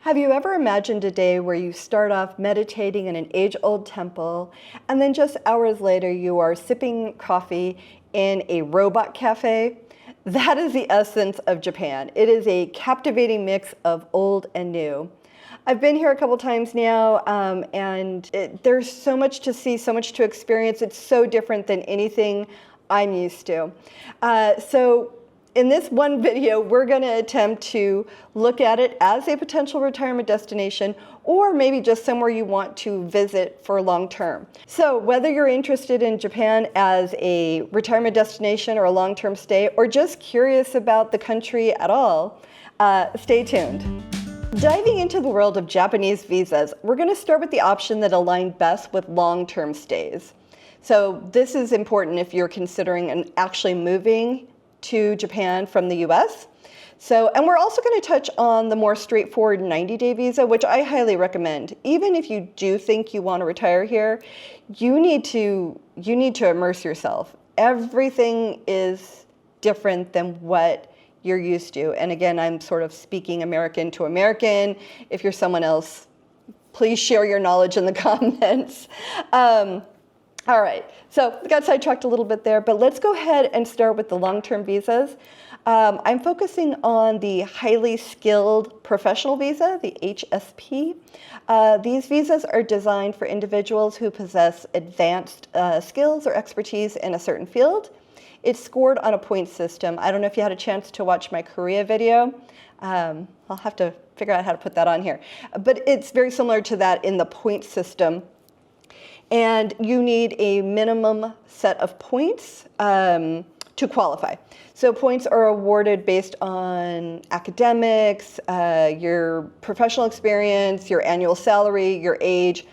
Have you ever imagined a day where you start off meditating in an age-old temple, and then just hours later you are sipping coffee in a robot cafe? That is the essence of Japan. It is a captivating mix of old and new. I've been here a couple times now, and there's so much to see, so much to experience. It's so different than anything I'm used to. So in this one video, we're going to attempt to look at it as a potential retirement destination, or maybe just somewhere you want to visit for long term. So whether you're interested in Japan as a retirement destination or a long-term stay, or just curious about the country at all, stay tuned. Diving into the world of Japanese visas, we're going to start with the option that aligned best with long-term stays. So this is important if you're considering actually moving to Japan from the US. And we're also going to touch on the more straightforward 90-day visa, which I highly recommend. Even if you do think you want to retire here, you need to immerse yourself. Everything is different than what you're used to. And again, I'm sort of speaking American to American. If you're someone else, please share your knowledge in the comments. All right, so I got sidetracked a little bit there, but let's go ahead and start with the long-term visas. I'm focusing on the highly skilled professional visa, the HSP. These visas are designed for individuals who possess advanced skills or expertise in a certain field. It's scored on a point system. I don't know if you had a chance to watch my Korea video. I'll have to figure out how to put that on here. But it's very similar to that in the point system. And you need a minimum set of points to qualify. So points are awarded based on academics, your professional experience, your annual salary, your age.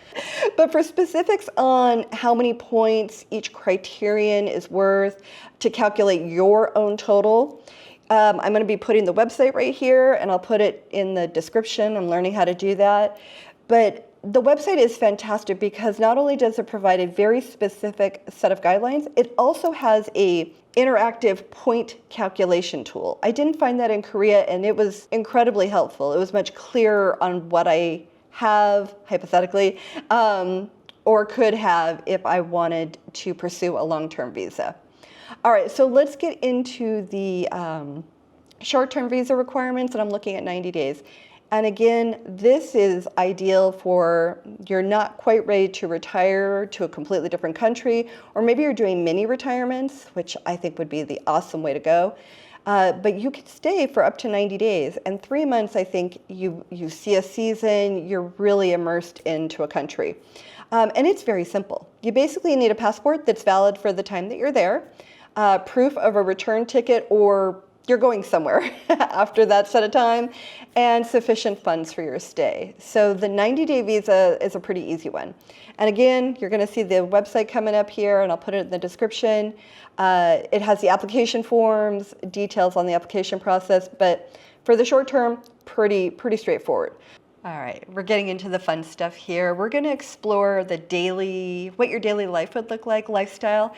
But for specifics on how many points each criterion is worth to calculate your own total, I'm going to be putting the website right here, and I'll put it in the description. I'm learning how to do that. But the website is fantastic because not only does it provide a very specific set of guidelines, it also has a interactive point calculation tool. I didn't find that in Korea, and it was incredibly helpful. It was much clearer on what I have, hypothetically, or could have if I wanted to pursue a long-term visa. All right, so let's get into the short-term visa requirements, and I'm looking at 90 days. And again, this is ideal for you're not quite ready to retire to a completely different country, or maybe you're doing mini retirements, which I think would be the awesome way to go. But you could stay for up to 90 days. And 3 months, I think you see a season, you're really immersed into a country. And it's very simple. You basically need a passport that's valid for the time that you're there, proof of a return ticket, or you're going somewhere after that set of time, and sufficient funds for your stay. So the 90-day visa is a pretty easy one. And again, you're going to see the website coming up here, and I'll put it in the description. It has the application forms, details on the application process, but for the short term, pretty straightforward. All right, we're getting into the fun stuff here. We're going to explore what your daily life would look like, lifestyle.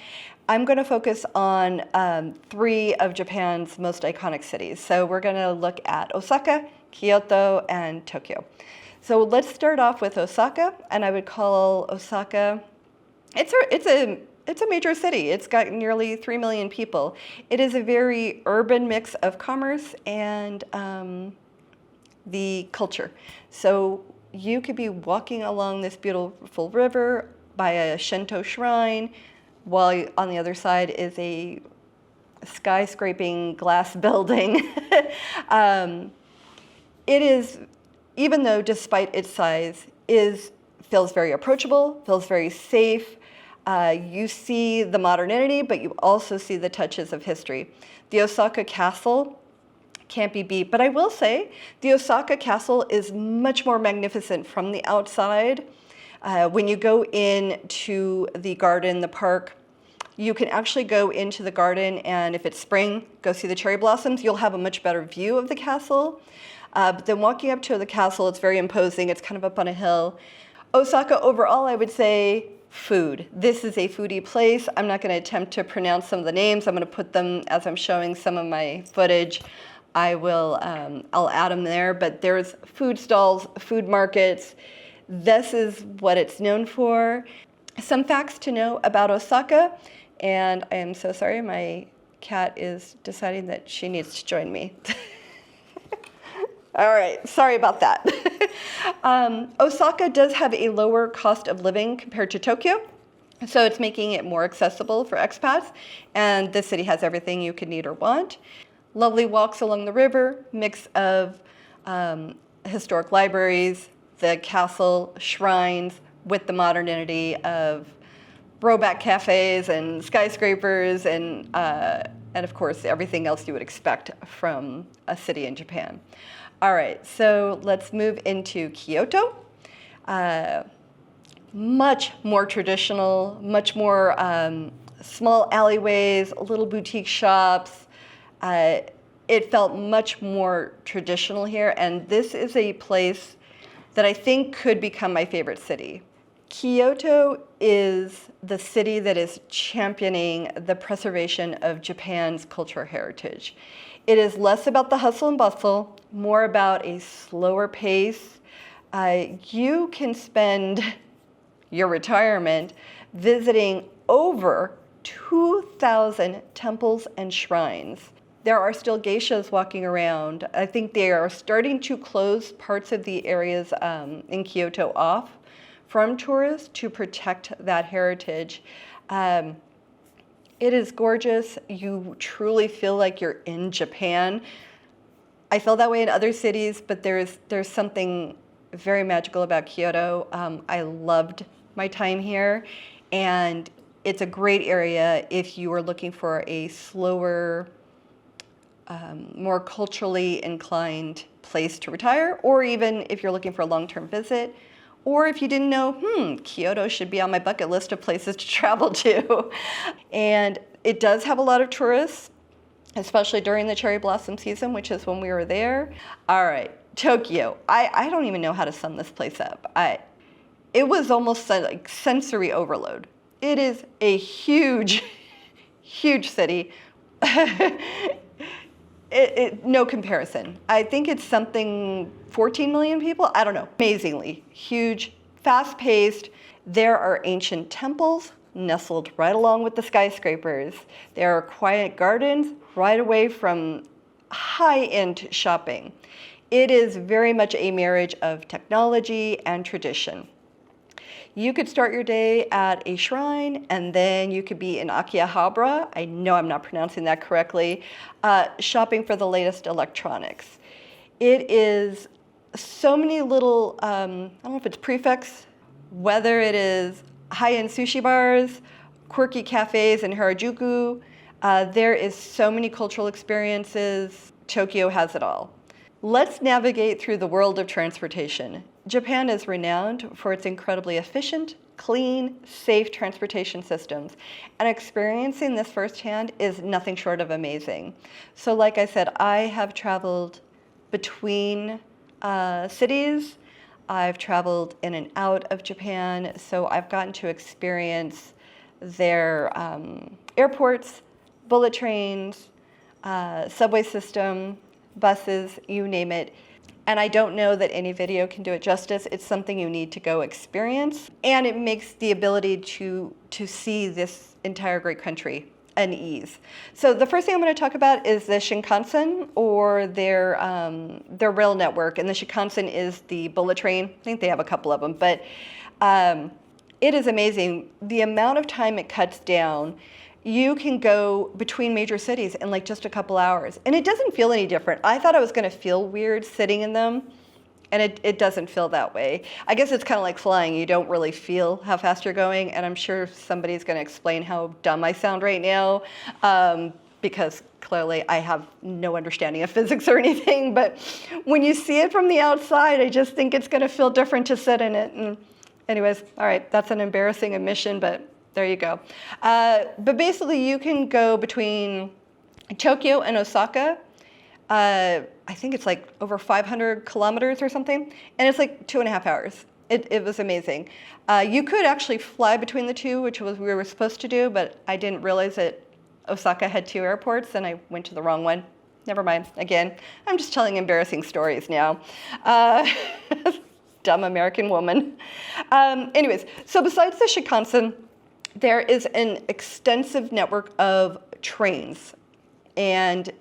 I'm going to focus on 3 of Japan's most iconic cities. So we're going to look at Osaka, Kyoto, and Tokyo. So let's start off with Osaka, and I would call Osaka, it's a major city. It's got nearly 3 million people. It is a very urban mix of commerce and the culture. So you could be walking along this beautiful river by a Shinto shrine, while on the other side is a skyscraping glass building. It is, even though despite its size, feels very approachable, feels very safe. You see the modernity, but you also see the touches of history. The Osaka Castle can't be beat, but I will say the Osaka Castle is much more magnificent from the outside. When you go into the garden, the park, you can actually go into the garden, and if it's spring, go see the cherry blossoms. You'll have a much better view of the castle. But then walking up to the castle, it's very imposing. It's kind of up on a hill. Osaka overall, I would say food. This is a foodie place. I'm not going to attempt to pronounce some of the names. I'm going to put them as I'm showing some of my footage I'll add them there, but there's food stalls, food markets. This is what it's known for. Some facts to know about Osaka, and I am so sorry, my cat is deciding that she needs to join me. All right, sorry about that. Osaka does have a lower cost of living compared to Tokyo, so it's making it more accessible for expats, and the city has everything you could need or want. Lovely walks along the river, mix of historic libraries, the castle, shrines, with the modernity of rowback cafes and skyscrapers and of course everything else you would expect from a city in Japan. All right, so let's move into Kyoto. Much more traditional, much more small alleyways, little boutique shops. It felt much more traditional here, and this is a place that I think could become my favorite city. Kyoto is the city that is championing the preservation of Japan's cultural heritage. It is less about the hustle and bustle, more about a slower pace. You can spend your retirement visiting over 2,000 temples and shrines. There are still geishas walking around. I think they are starting to close parts of the areas in Kyoto off from tourists to protect that heritage. It is gorgeous. You truly feel like you're in Japan. I feel that way in other cities, but there's something very magical about Kyoto. I loved my time here, and it's a great area if you are looking for a slower, more culturally inclined place to retire, or even if you're looking for a long-term visit, or if you didn't know, Kyoto should be on my bucket list of places to travel to. And it does have a lot of tourists, especially during the cherry blossom season, which is when we were there. All right, Tokyo. I don't even know how to sum this place up. It was almost like sensory overload. It is a huge, huge city. No comparison. I think it's something 14 million people. I don't know. Amazingly huge, fast-paced. There are ancient temples nestled right along with the skyscrapers. There are quiet gardens right away from high-end shopping. It is very much a marriage of technology and tradition. You could start your day at a shrine, and then you could be in Akihabara, I know I'm not pronouncing that correctly, shopping for the latest electronics. It is so many little, I don't know if it's prefects, whether it is high-end sushi bars, quirky cafes in Harajuku. There is so many cultural experiences. Tokyo has it all. Let's navigate through the world of transportation. Japan is renowned for its incredibly efficient, clean, safe transportation systems, and experiencing this firsthand is nothing short of amazing. So like I said, I have traveled between cities. I've traveled in and out of Japan, so I've gotten to experience their airports, bullet trains, subway system, buses, you name it. And I don't know that any video can do it justice. It's something you need to go experience. And it makes the ability to see this entire great country an ease. So the first thing I'm going to talk about is the Shinkansen, or their rail network. And the Shinkansen is the bullet train. I think they have a couple of them. But it is amazing. The amount of time it cuts down. You can go between major cities in like just a couple hours, and it doesn't feel any different. I thought I was going to feel weird sitting in them, and it doesn't feel that way. I guess it's kind of like flying. You don't really feel how fast you're going, and I'm sure somebody's going to explain how dumb I sound right now, because clearly I have no understanding of physics or anything, but when you see it from the outside, I just think it's going to feel different to sit in it. And anyways, all right, that's an embarrassing admission, but there you go. But basically, you can go between Tokyo and Osaka. I think it's like over 500 kilometers or something, and it's like 2.5 hours. It was amazing. You could actually fly between the two, which was we were supposed to do, but I didn't realize that Osaka had 2 airports, and I went to the wrong one. never mind. Again, I'm just telling embarrassing stories now. Uh, Dumb American woman. Anyways, so besides the Shinkansen, there is an extensive network of trains. And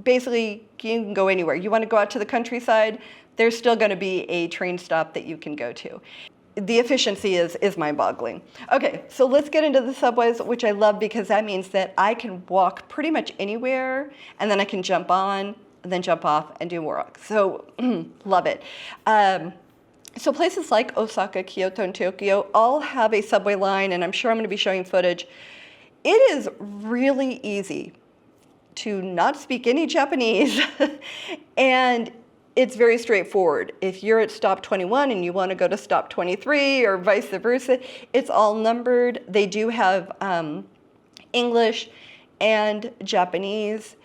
basically, you can go anywhere. You want to go out to the countryside, there's still going to be a train stop that you can go to. The efficiency is mind-boggling. Okay, so let's get into the subways, which I love because that means that I can walk pretty much anywhere, and then I can jump on, and then jump off, and do more walk. So, love it. So places like Osaka, Kyoto, and Tokyo all have a subway line, and I'm sure I'm going to be showing footage. It is really easy to not speak any Japanese, and it's very straightforward. If you're at stop 21 and you want to go to stop 23 or vice versa, it's all numbered. They do have English and Japanese.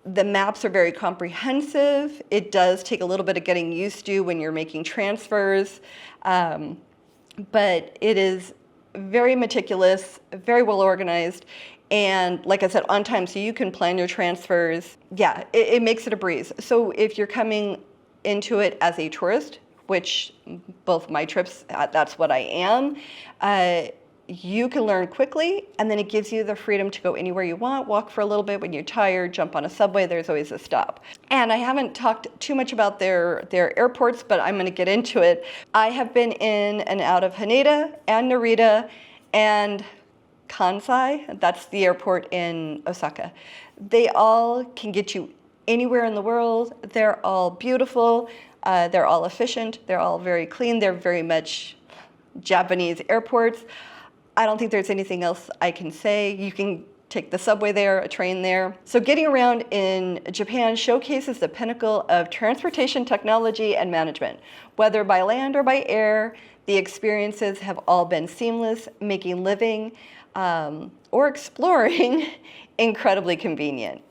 The maps are very comprehensive. It does take a little bit of getting used to when you're making transfers, but it is very meticulous, very well organized, and like I said, on time, so you can plan your transfers. Yeah, it makes it a breeze. So if you're coming into it as a tourist, which both my trips, that's what I am, you can learn quickly, and then it gives you the freedom to go anywhere you want, walk for a little bit when you're tired, jump on a subway, there's always a stop. And I haven't talked too much about their airports, but I'm gonna get into it. I have been in and out of Haneda and Narita and Kansai, that's the airport in Osaka. They all can get you anywhere in the world. They're all beautiful, they're all efficient, they're all very clean, they're very much Japanese airports. I don't think there's anything else I can say. You can take the subway there, a train there. So getting around in Japan showcases the pinnacle of transportation technology and management. Whether by land or by air, the experiences have all been seamless, making living or exploring incredibly convenient.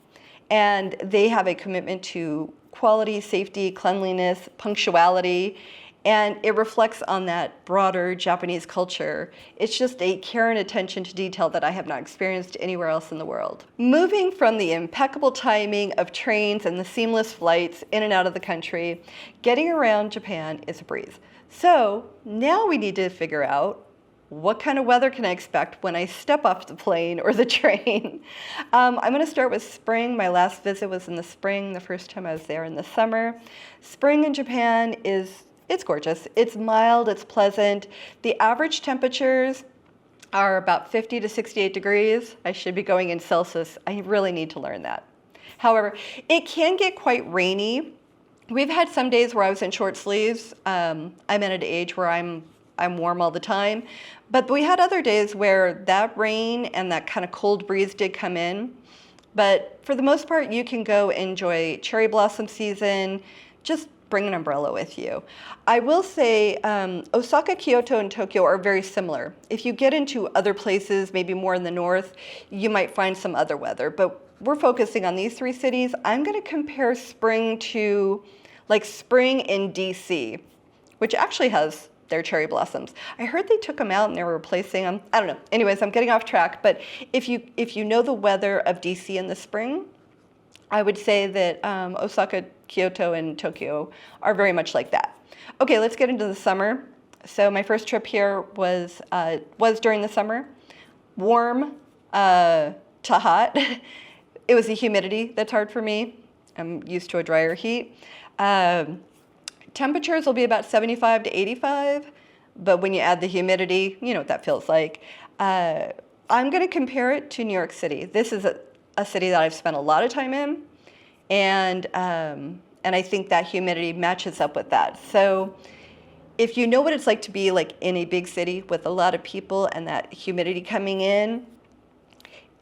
And they have a commitment to quality, safety, cleanliness, punctuality, and it reflects on that broader Japanese culture. It's just a care and attention to detail that I have not experienced anywhere else in the world. Moving from the impeccable timing of trains and the seamless flights in and out of the country, getting around Japan is a breeze. So now we need to figure out what kind of weather can I expect when I step off the plane or the train? I'm going to start with spring. My last visit was in the spring. The first time I was there in the summer. Spring in Japan it's gorgeous. It's mild, it's pleasant. The average temperatures are about 50 to 68 degrees. I should be going in Celsius. I really need to learn that. However, it can get quite rainy. We've had some days where I was in short sleeves. I'm at an age where I'm warm all the time. But we had other days where that rain and that kind of cold breeze did come in. But for the most part, you can go enjoy cherry blossom season. Just bring an umbrella with you. I will say Osaka, Kyoto, and Tokyo are very similar. If you get into other places, maybe more in the north, you might find some other weather. But we're focusing on these three cities. I'm going to compare spring to like spring in DC, which actually has their cherry blossoms. I heard they took them out and they were replacing them. I don't know. Anyways, I'm getting off track. But if you know the weather of DC in the spring, I would say that Osaka, Kyoto, and Tokyo are very much like that. Okay, let's get into the summer. So my first trip here was during the summer. Warm to hot. It was the humidity that's hard for me. I'm used to a drier heat. Temperatures will be about 75 to 85, but when you add the humidity, you know what that feels like. I'm going to compare it to New York City. This is a city that I've spent a lot of time in, and I think that humidity matches up with that. So if you know what it's like to be like in a big city with a lot of people and that humidity coming in,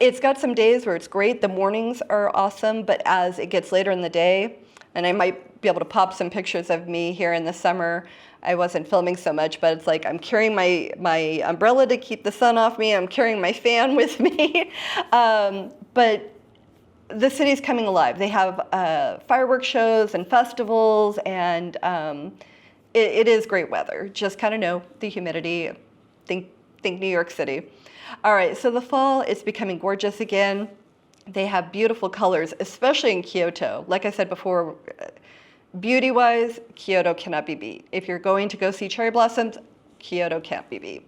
it's got some days where it's great. The mornings are awesome, but as it gets later in the day, and I might be able to pop some pictures of me here in the summer. I wasn't filming so much, but it's like I'm carrying my umbrella to keep the sun off me. I'm carrying my fan with me. But the city's coming alive. They have fireworks shows and festivals, and it is great weather. Just kind of know the humidity. Think New York City. All right, so the fall is becoming gorgeous again. They have beautiful colors, especially in Kyoto. Like I said before, beauty-wise, Kyoto cannot be beat. If you're going to go see cherry blossoms, Kyoto can't be beat,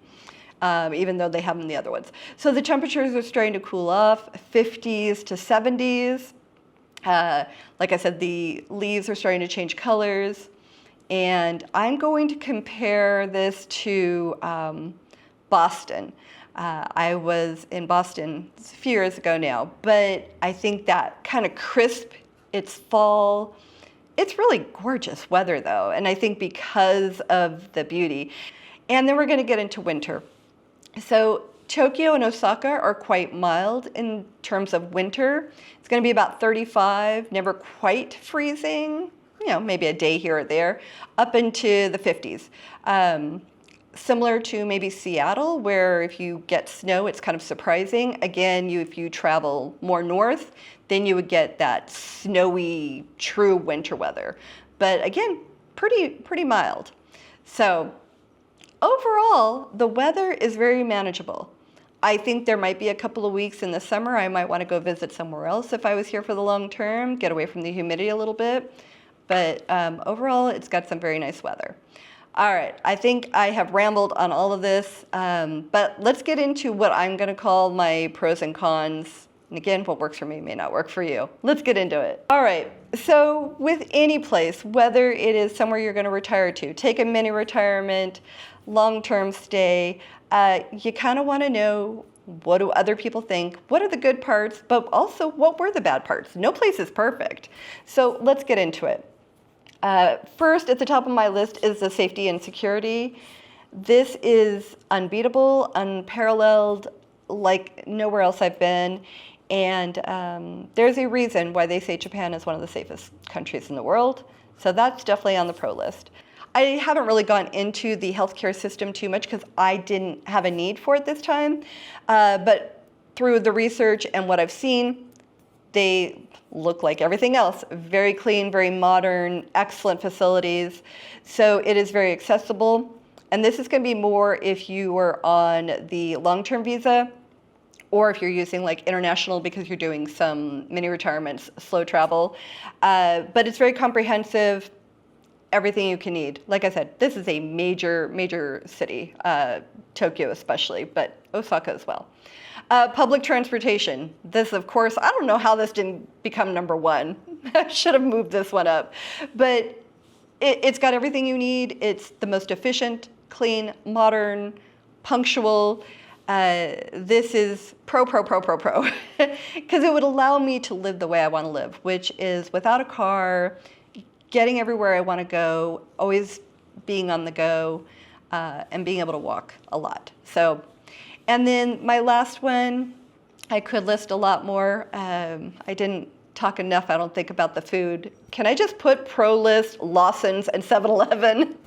even though they have them in the other ones. So the temperatures are starting to cool off, 50s to 70s. Like I said, the leaves are starting to change colors. And I'm going to compare this to Boston. I was in Boston a few years ago now, but I think that kind of crisp, it's fall. It's really gorgeous weather though, and I think because of the beauty. And then we're going to get into winter. So Tokyo and Osaka are quite mild in terms of winter. It's going to be about 35, never quite freezing, maybe a day here or there, up into the 50s. Similar to maybe Seattle, where if you get snow, it's kind of surprising. Again, if you travel more north, then you would get that snowy, true winter weather. But again, pretty mild. So overall, the weather is very manageable. I think there might be a couple of weeks in the summer I might want to go visit somewhere else if I was here for the long term, get away from the humidity a little bit. But overall, it's got some very nice weather. All right, I think I have rambled on all of this, but let's get into what I'm going to call my pros and cons. And again, what works for me may not work for you. Let's get into it. All right, so with any place, whether it is somewhere you're going to retire to, take a mini retirement, long-term stay, you kind of want to know, what do other people think? What are the good parts? But also, what were the bad parts? No place is perfect. So let's get into it. First, at the top of my list is the safety and security. This is unbeatable, unparalleled, like nowhere else I've been. And there's a reason why they say Japan is one of the safest countries in the world. So that's definitely on the pro list. I haven't really gone into the healthcare system too much because I didn't have a need for it this time. But through the research and what I've seen, they look like everything else. Very clean, very modern, excellent facilities. So it is very accessible. And this is going to be more if you are on the long-term visa or if you're using like international because you're doing some mini retirements, slow travel. But it's very comprehensive, everything you can need. Like I said, this is a major city, Tokyo especially, but Osaka as well. Public transportation. This, of course, I don't know how this didn't become number one. I should have moved this one up. But it's got everything you need. It's the most efficient, clean, modern, punctual. This is pro. Because it would allow me to live the way I want to live, which is without a car, getting everywhere I want to go, always being on the go, and being able to walk a lot. So. And then my last one, I could list a lot more. I didn't talk enough, I don't think, about the food. Can I just put pro list, Lawson's, and 7-Eleven?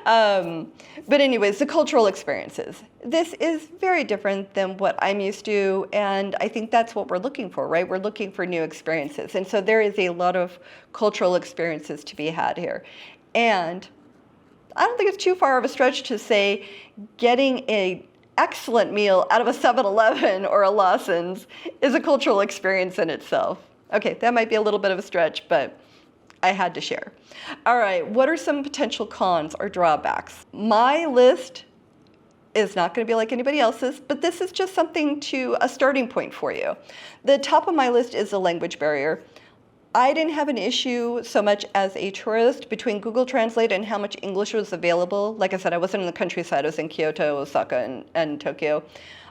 But anyways, the cultural experiences. This is very different than what I'm used to, and I think that's what we're looking for, right? We're looking for new experiences. And so there is a lot of cultural experiences to be had here. And I don't think it's too far of a stretch to say getting an excellent meal out of a 7-Eleven or a Lawson's is a cultural experience in itself. Okay, that might be a little bit of a stretch, but I had to share. All right, what are some potential cons or drawbacks? My list is not going to be like anybody else's, but this is just something a starting point for you. The top of my list is the language barrier. I didn't have an issue so much as a tourist between Google Translate and how much English was available. Like I said, I wasn't in the countryside. I was in Kyoto, Osaka, and Tokyo.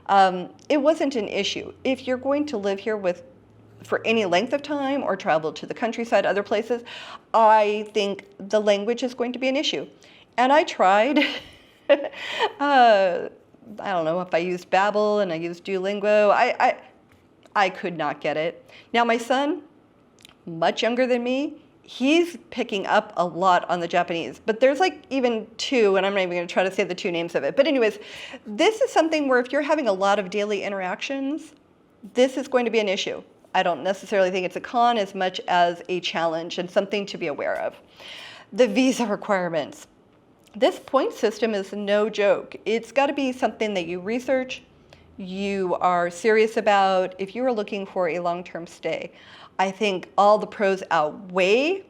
It wasn't an issue. If you're going to live here for any length of time or travel to the countryside, other places, I think the language is going to be an issue. And I tried. I don't know if I used Babbel and I used Duolingo. I could not get it. Now my son, much younger than me, he's picking up a lot on the Japanese, but there's like even two, and I'm not even going to try to say the two names of it. But anyways, this is something where if you're having a lot of daily interactions, this is going to be an issue. I don't necessarily think it's a con as much as a challenge and something to be aware of. The visa requirements. This point system is no joke. It's got to be something that you research, you are serious about, if you are looking for a long-term stay, I think all the pros outweigh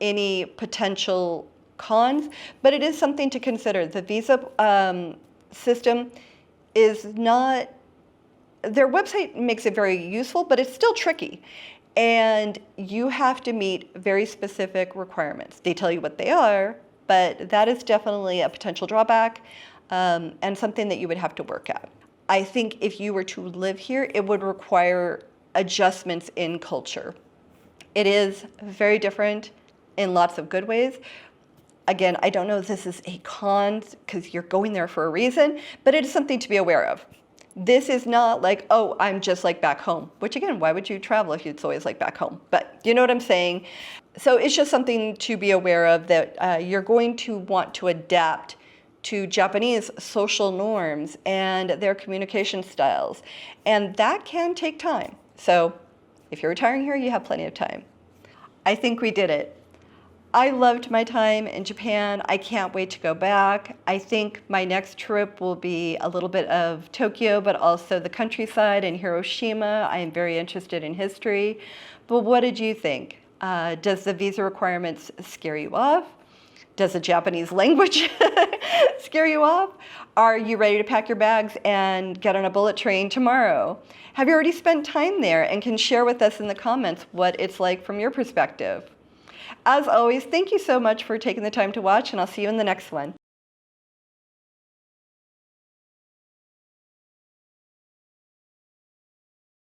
any potential cons, but it is something to consider. The visa system is not, their website makes it very useful, but it's still tricky. And you have to meet very specific requirements. They tell you what they are, but that is definitely a potential drawback and something that you would have to work at. I think if you were to live here, it would require adjustments in culture. It is very different in lots of good ways. Again, I don't know if this is a con because you're going there for a reason, but it is something to be aware of. This is not like, oh, I'm just like back home, which again, why would you travel if it's always like back home? But you know what I'm saying? So it's just something to be aware of, that you're going to want to adapt to Japanese social norms and their communication styles. And that can take time. So if you're retiring here, you have plenty of time. I think we did it. I loved my time in Japan. I can't wait to go back. I think my next trip will be a little bit of Tokyo, but also the countryside and Hiroshima. I am very interested in history. But what did you think? Does the visa requirements scare you off? Does the Japanese language scare you off? Are you ready to pack your bags and get on a bullet train tomorrow? Have you already spent time there and can share with us in the comments what it's like from your perspective? As always, thank you so much for taking the time to watch, and I'll see you in the next one.